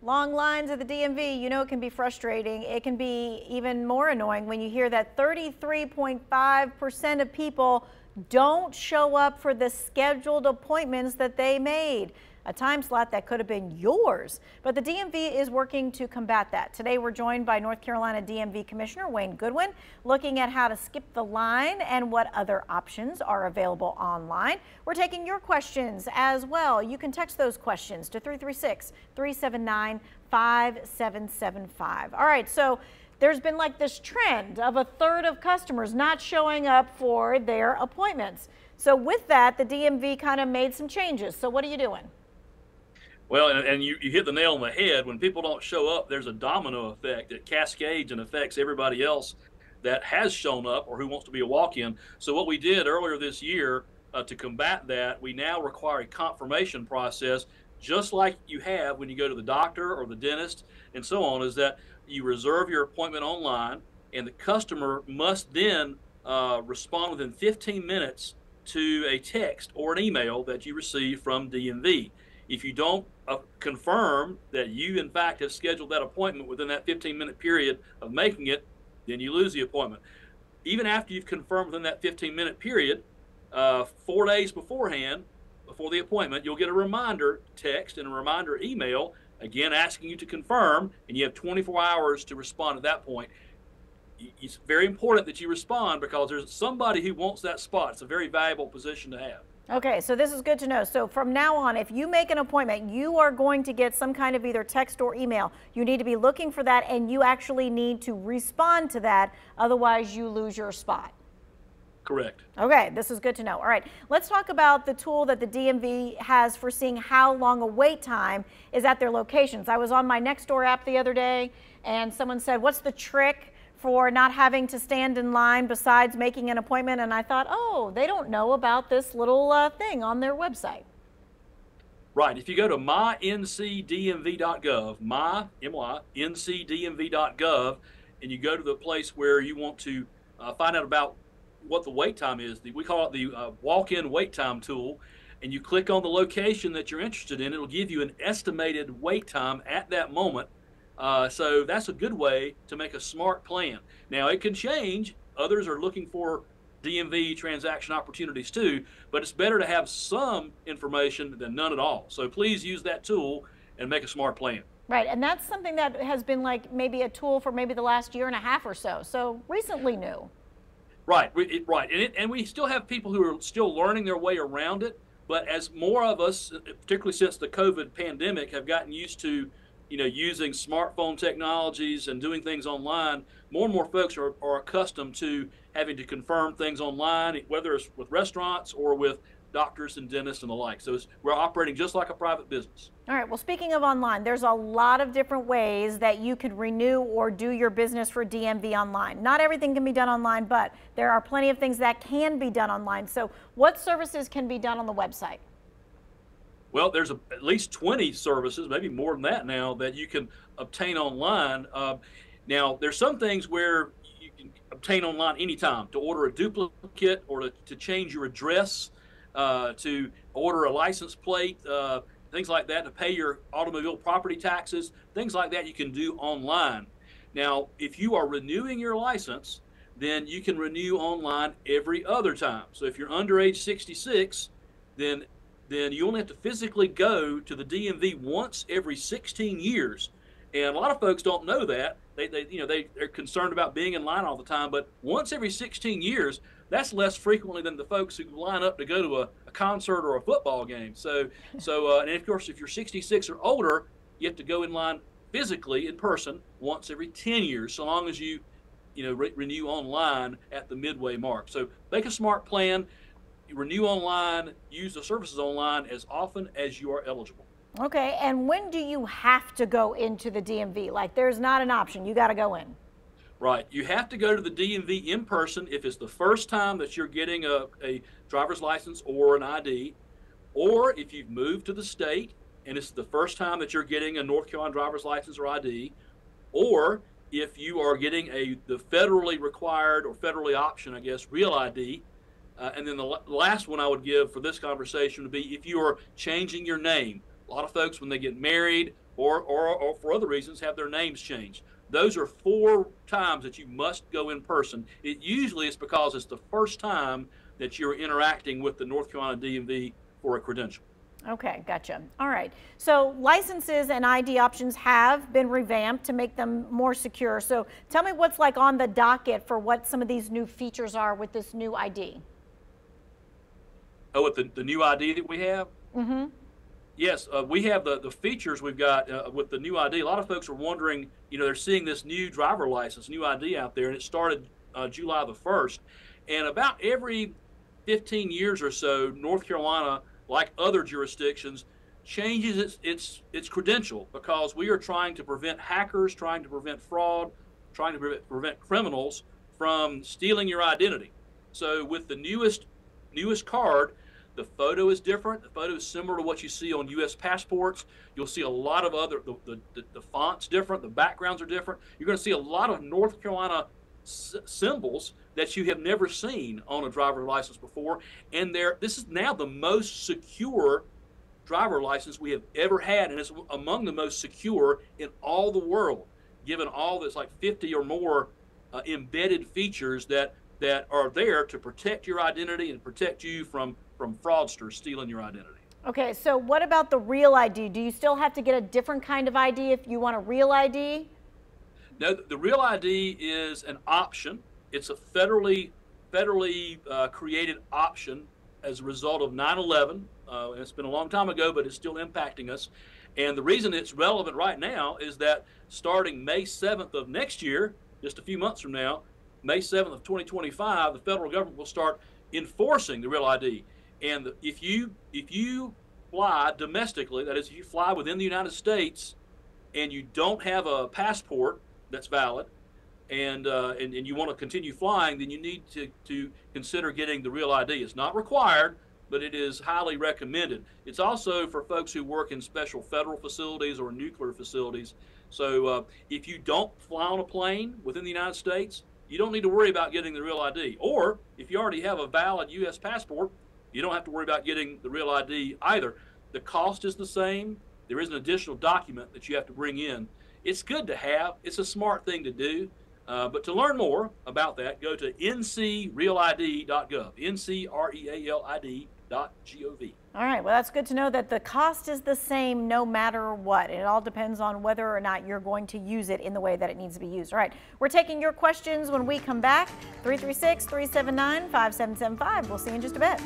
Long lines at the DMV, you know, it can be frustrating. It can be even more annoying when you hear that 33.5% of people don't show up for the scheduled appointments that they made. A time slot that could have been yours. But the DMV is working to combat that. Today, we're joined by North Carolina DMV Commissioner Wayne Goodwin, looking at how to skip the line and what other options are available online. We're taking your questions as well. You can text those questions to 336-379-5775. All right, so there's been like this trend of a third of customers not showing up for their appointments. So with that, the DMV kind of made some changes. So what are you doing? Well, and you hit the nail on the head. When people don't show up, there's a domino effect that cascades and affects everybody else that has shown up or who wants to be a walk-in. So what we did earlier this year to combat that, we now require a confirmation process, just like you have when you go to the doctor or the dentist and so on, is that you reserve your appointment online, and the customer must then respond within 15 minutes to a text or an email that you receive from DMV. If you don't confirm that you, in fact, have scheduled that appointment within that 15-minute period of making it, then you lose the appointment. Even after you've confirmed within that 15-minute period, 4 days beforehand, before the appointment, you'll get a reminder text and a reminder email, again asking you to confirm, and you have 24 hours to respond at that point. It's very important that you respond because there's somebody who wants that spot. It's a very valuable position to have. Okay, so this is good to know. So from now on, if you make an appointment, you are going to get some kind of either text or email. You need to be looking for that, and you actually need to respond to that. Otherwise, you lose your spot. Correct. Okay, this is good to know. All right, let's talk about the tool that the DMV has for seeing how long a wait time is at their locations. I was on my Nextdoor app the other day, and someone said, what's the trick for not having to stand in line besides making an appointment? And I thought, oh, they don't know about this little thing on their website. Right. If you go to myncdmv.gov, ncdmv.gov, and you go to the place where you want to find out about what the wait time is, we call it the walk-in wait time tool, and you click on the location that you're interested in, it'll give you an estimated wait time at that moment. So that's a good way to make a smart plan. Now, it can change. Others are looking for DMV transaction opportunities too, but it's better to have some information than none at all. So please use that tool and make a smart plan. Right, and that's something that has been like maybe a tool for maybe the last year and a half or so. So recently new. Right, and we still have people who are still learning their way around it, but as more of us, particularly since the COVID pandemic, have gotten used to using smartphone technologies and doing things online, more and more folks are accustomed to having to confirm things online, whether it's with restaurants or with doctors and dentists and the like. So we're operating just like a private business. All right, well, speaking of online, there's a lot of different ways that you could renew or do your business for DMV online. Not everything can be done online, but there are plenty of things that can be done online. So what services can be done on the website? Well, there's at least 20 services, maybe more than that now, that you can obtain online. Now, there's some things where you can obtain online anytime, to order a duplicate or to change your address, to order a license plate, things like that, to pay your automobile property taxes, things like that you can do online. Now, if you are renewing your license, then you can renew online every other time. So if you're under age 66, then you only have to physically go to the DMV once every 16 years. And a lot of folks don't know that. They're concerned about being in line all the time, but once every 16 years, that's less frequently than the folks who line up to go to a concert or a football game. So and of course, if you're 66 or older, you have to go in line physically in person once every 10 years, so long as you renew online at the midway mark. So make a smart plan. Renew online, use the services online as often as you are eligible. Okay, and when do you have to go into the DMV? Like, there's not an option, you got to go in. Right, you have to go to the DMV in person if it's the first time that you're getting a driver's license or an ID, or if you've moved to the state and it's the first time that you're getting a North Carolina driver's license or ID, or if you are getting the federally required or federally optioned, I guess, real ID. And then the last one I would give for this conversation would be if you are changing your name. A lot of folks, when they get married or for other reasons have their names changed. Those are 4 times that you must go in person. It usually is because it's the first time that you're interacting with the North Carolina DMV for a credential. Okay, gotcha. All right. So licenses and ID options have been revamped to make them more secure. So tell me what's like on the docket for what some of these new features are with this new ID. Oh, with the new ID that we have? Mm-hmm. Yes, we have the features we've got with the new ID. A lot of folks are wondering, they're seeing this new driver license, new ID out there, and it started July the 1st. And about every 15 years or so, North Carolina, like other jurisdictions, changes its credential, because we are trying to prevent hackers, trying to prevent fraud, trying to prevent criminals from stealing your identity. So with the newest card, the photo is different. The photo is similar to what you see on U.S. passports. You'll see a lot of other, the font's different, the backgrounds are different. You're going to see a lot of North Carolina symbols that you have never seen on a driver's license before. And this is now the most secure driver license we have ever had, and it's among the most secure in all the world, given all this, like 50 or more embedded features that are there to protect your identity and protect you from fraudsters stealing your identity. Okay, so what about the real ID? Do you still have to get a different kind of ID if you want a real ID? No, the real ID is an option. It's a federally created option as a result of 9/11. And it's been a long time ago, but it's still impacting us. And the reason it's relevant right now is that starting May 7th of next year, just a few months from now, May 7th of 2025, the federal government will start enforcing the real ID. And if you fly domestically, that is, if you fly within the United States and you don't have a passport that's valid, and you want to continue flying, then you need to consider getting the real ID. It's not required, but it is highly recommended. It's also for folks who work in special federal facilities or nuclear facilities. So if you don't fly on a plane within the United States, you don't need to worry about getting the real ID. Or if you already have a valid U.S. passport, you don't have to worry about getting the real ID either. The cost is the same. There is an additional document that you have to bring in. It's good to have. It's a smart thing to do. But to learn more about that, go to ncrealid.gov, ncrealid.gov. All right, well, that's good to know that the cost is the same no matter what. It all depends on whether or not you're going to use it in the way that it needs to be used. All right, we're taking your questions when we come back. 336-379-5775. We'll see you in just a bit.